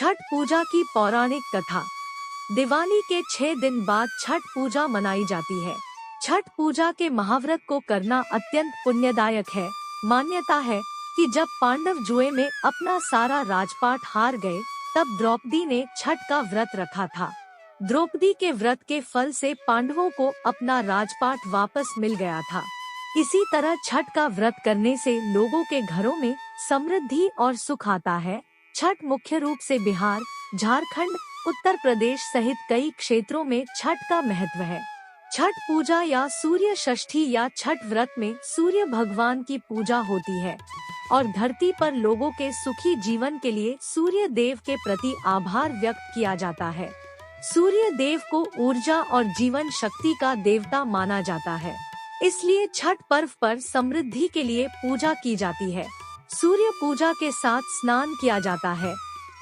छठ पूजा की पौराणिक कथा। दिवाली के 6 दिन बाद छठ पूजा मनाई जाती है। छठ पूजा के महाव्रत को करना अत्यंत पुण्यदायक है। मान्यता है कि जब पांडव जुए में अपना सारा राजपाट हार गए, तब द्रौपदी ने छठ का व्रत रखा था। द्रौपदी के व्रत के फल से पांडवों को अपना राजपाट वापस मिल गया था। इसी तरह छठ का व्रत करने से लोगों के घरों में समृद्धि और सुख आता है। छठ मुख्य रूप से बिहार, झारखंड, उत्तर प्रदेश सहित कई क्षेत्रों में छठ का महत्व है। छठ पूजा या सूर्य षष्ठी या छठ व्रत में सूर्य भगवान की पूजा होती है और धरती पर लोगों के सुखी जीवन के लिए सूर्य देव के प्रति आभार व्यक्त किया जाता है। सूर्य देव को ऊर्जा और जीवन शक्ति का देवता माना जाता है, इसलिए छठ पर्व पर समृद्धि के लिए पूजा की जाती है। सूर्य पूजा के साथ स्नान किया जाता है।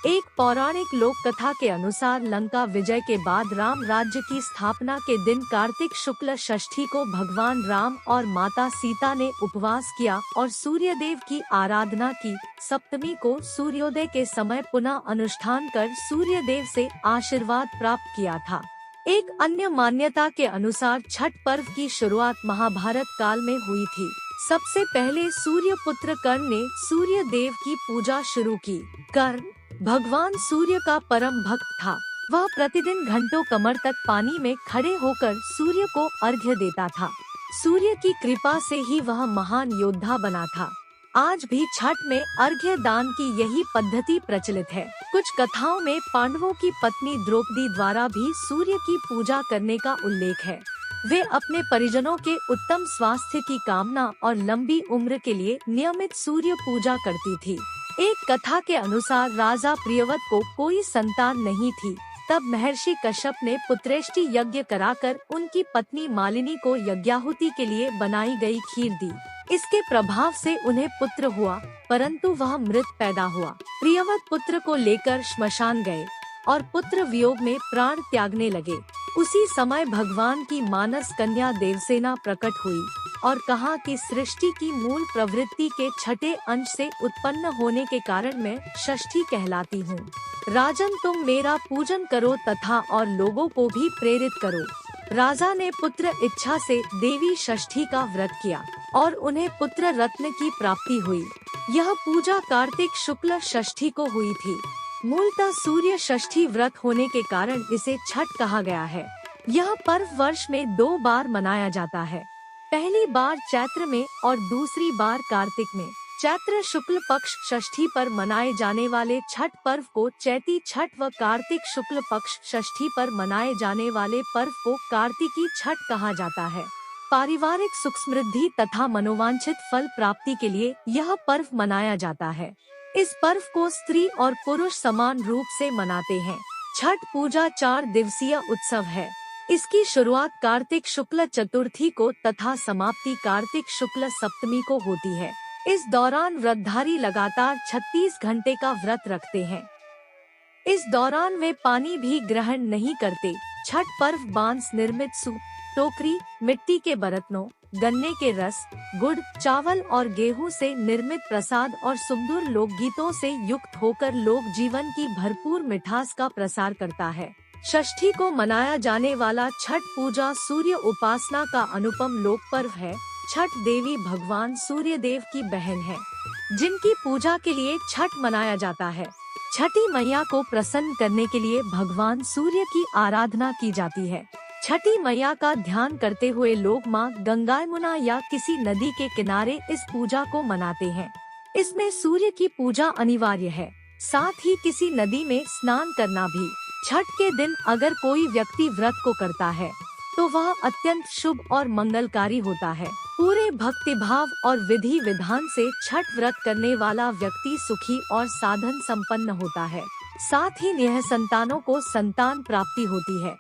एक पौराणिक लोक कथा के अनुसार लंका विजय के बाद राम राज्य की स्थापना के दिन कार्तिक शुक्ल षष्ठी को भगवान राम और माता सीता ने उपवास किया और सूर्य देव की आराधना की। सप्तमी को सूर्योदय के समय पुनः अनुष्ठान कर सूर्य देव से आशीर्वाद प्राप्त किया था। एक अन्य मान्यता के अनुसार छठ पर्व की शुरुआत महाभारत काल में हुई थी। सबसे पहले सूर्य पुत्र कर्ण ने सूर्य देव की पूजा शुरू की। कर्ण भगवान सूर्य का परम भक्त था। वह प्रतिदिन घंटों कमर तक पानी में खड़े होकर सूर्य को अर्घ्य देता था। सूर्य की कृपा से ही वह महान योद्धा बना था। आज भी छठ में अर्घ्य दान की यही पद्धति प्रचलित है। कुछ कथाओं में पांडवों की पत्नी द्रौपदी द्वारा भी सूर्य की पूजा करने का उल्लेख है। वे अपने परिजनों के उत्तम स्वास्थ्य की कामना और लंबी उम्र के लिए नियमित सूर्य पूजा करती थी। एक कथा के अनुसार राजा प्रियव्रत को कोई संतान नहीं थी, तब महर्षि कश्यप ने पुत्रेष्टि यज्ञ कराकर उनकी पत्नी मालिनी को यज्ञाहुति के लिए बनाई गई खीर दी। इसके प्रभाव से उन्हें पुत्र हुआ, परंतु वह मृत पैदा हुआ। प्रियव्रत पुत्र को लेकर श्मशान गए और पुत्र वियोग में प्राण त्यागने लगे। उसी समय भगवान की मानस कन्या देवसेना प्रकट हुई और कहा कि सृष्टि की मूल प्रवृत्ति के छठे अंश से उत्पन्न होने के कारण मैं षष्ठी कहलाती हूँ। राजन, तुम मेरा पूजन करो तथा और लोगों को भी प्रेरित करो। राजा ने पुत्र इच्छा से देवी षष्ठी का व्रत किया और उन्हें पुत्र रत्न की प्राप्ति हुई। यह पूजा कार्तिक शुक्ल षष्ठी को हुई थी। मूलतः सूर्य षष्ठी व्रत होने के कारण इसे छठ कहा गया है। यह पर्व वर्ष में 2 बार मनाया जाता है। पहली बार चैत्र में और दूसरी बार कार्तिक में। चैत्र शुक्ल पक्ष षष्ठी पर मनाए जाने वाले छठ पर्व को चैती छठ व कार्तिक शुक्ल पक्ष षष्ठी पर मनाए जाने वाले पर्व को कार्तिकी छठ कहा जाता है। पारिवारिक सुख समृद्धि तथा मनोवांछित फल प्राप्ति के लिए यह पर्व मनाया जाता है। इस पर्व को स्त्री और पुरुष समान रूप से मनाते हैं। छठ पूजा 4 दिवसीय उत्सव है। इसकी शुरुआत कार्तिक शुक्ल चतुर्थी को तथा समाप्ति कार्तिक शुक्ल सप्तमी को होती है। इस दौरान व्रतधारी लगातार 36 घंटे का व्रत रखते हैं। इस दौरान वे पानी भी ग्रहण नहीं करते। छठ पर्व बांस निर्मित सूप, टोकरी, मिट्टी के बर्तनों, गन्ने के रस, गुड़, चावल और गेहूं से निर्मित प्रसाद और सुमधुर लोकगीतों से युक्त होकर लोक जीवन की भरपूर मिठास का प्रसार करता है। षष्ठी को मनाया जाने वाला छठ पूजा सूर्य उपासना का अनुपम लोक पर्व है। छठ देवी भगवान सूर्य देव की बहन है, जिनकी पूजा के लिए छठ मनाया जाता है। छठी मैया को प्रसन्न करने के लिए भगवान सूर्य की आराधना की जाती है। छठी मैया का ध्यान करते हुए लोग माँ गंगा, यमुना या किसी नदी के किनारे इस पूजा को मनाते हैं। इसमें सूर्य की पूजा अनिवार्य है, साथ ही किसी नदी में स्नान करना भी। छठ के दिन अगर कोई व्यक्ति व्रत को करता है तो वह अत्यंत शुभ और मंगलकारी होता है। पूरे भक्तिभाव और विधि विधान से छठ व्रत करने वाला व्यक्ति सुखी और साधन संपन्न होता है। साथ ही निः संतानों को संतान प्राप्ति होती है।